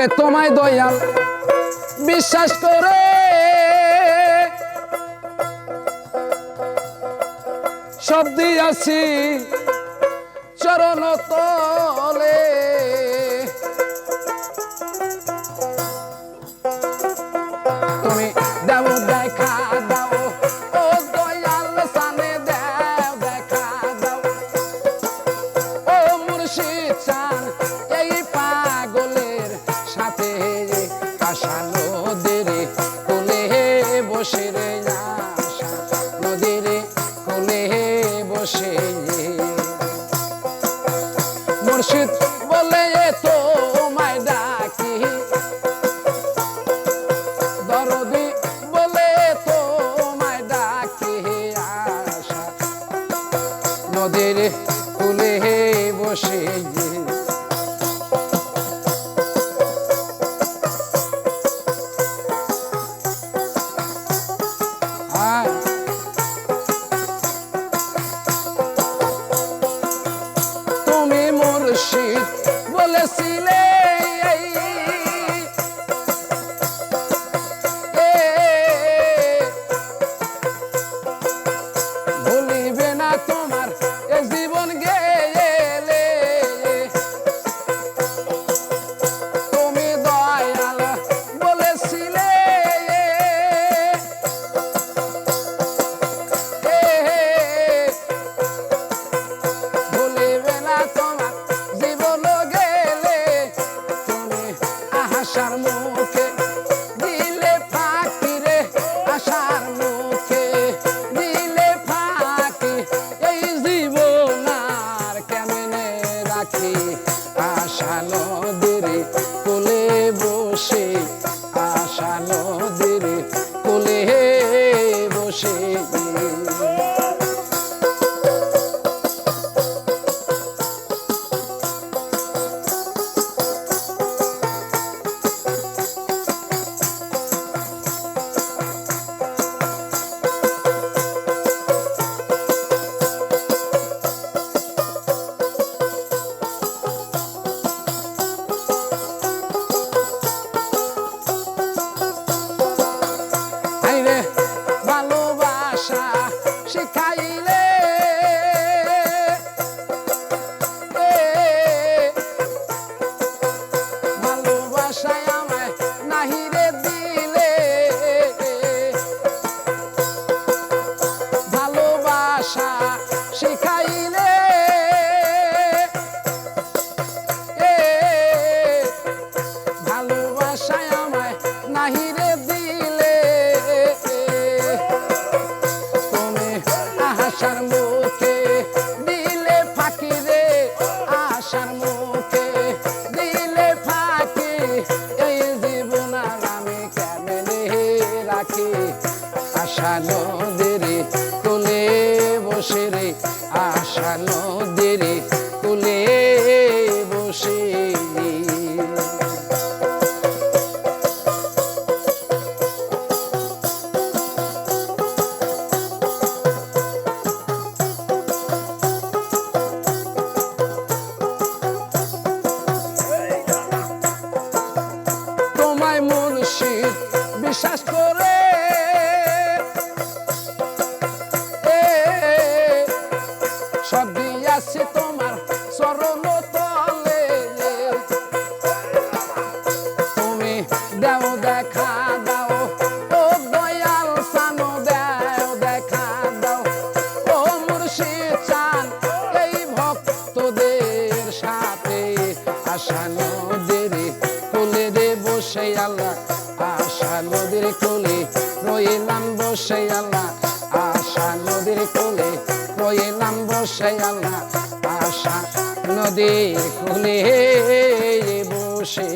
ওরে তোমায় দয়াল বিশ্বাস করে সব দিয়াছি চরণ তলে তুমি দেব দেখা দাও ও দয়াল সানে দেব দেখা দাও ও মুর্শিদ চান এই পাগলের সাথে আশা নদীর কোলে বসে রে আশা নদীর কোলে বসে মুর্শিদ বলে তোমায় ডাকি দরদি বলে তোমায় ডাকি আশা নদীর কোলে বসে তুমি মুর্শিদ বলেছিলে ভুলিবে না তোমার এ জীবন গেলে তুমি দয়াল বলেছিলে ভুলিবে না তোমার জীবন গেলে তুমি আশার মুখে দিলে ফাঁকি রে আশার মুখে দিলে ফাঁকি এই জীবন আর কেমনে রাখি আশা নদীর কোলে বসে আশা নদীর কোলে বসে ভালোবাসা শিখাইলে ভালোবাসায় আমায় নাহিরে দিলে ভালোবাসা শিখাইলে ভালোবাসায় আমায় নাহিরে দিলে আশার মুখে দিলে ফাঁকি রে আশার মুখে দিলে ফাঁকি এই জীবন আর আমি কেমনে রাখি আশা নদীর কোলে বসে রে আশা নদীর কোলে বসে তোমায় মুর্শিদ বিশ্বাস করে সব দিয়াছি তোমার চরণ তলে তুমি দেও দেখা দাও ও দয়াল সানো দেও দেখা দাও ও মুর্শিদ চান এই ভক্তদের সাথে আশা নদীর কোলে রে বসে আল্লাহ আশা নদীর কোলে রইলাম বসে আল্লাহ আশা নদীর কোলে রইলাম বসে আল্লাহ আশা নদীর কোলে বসে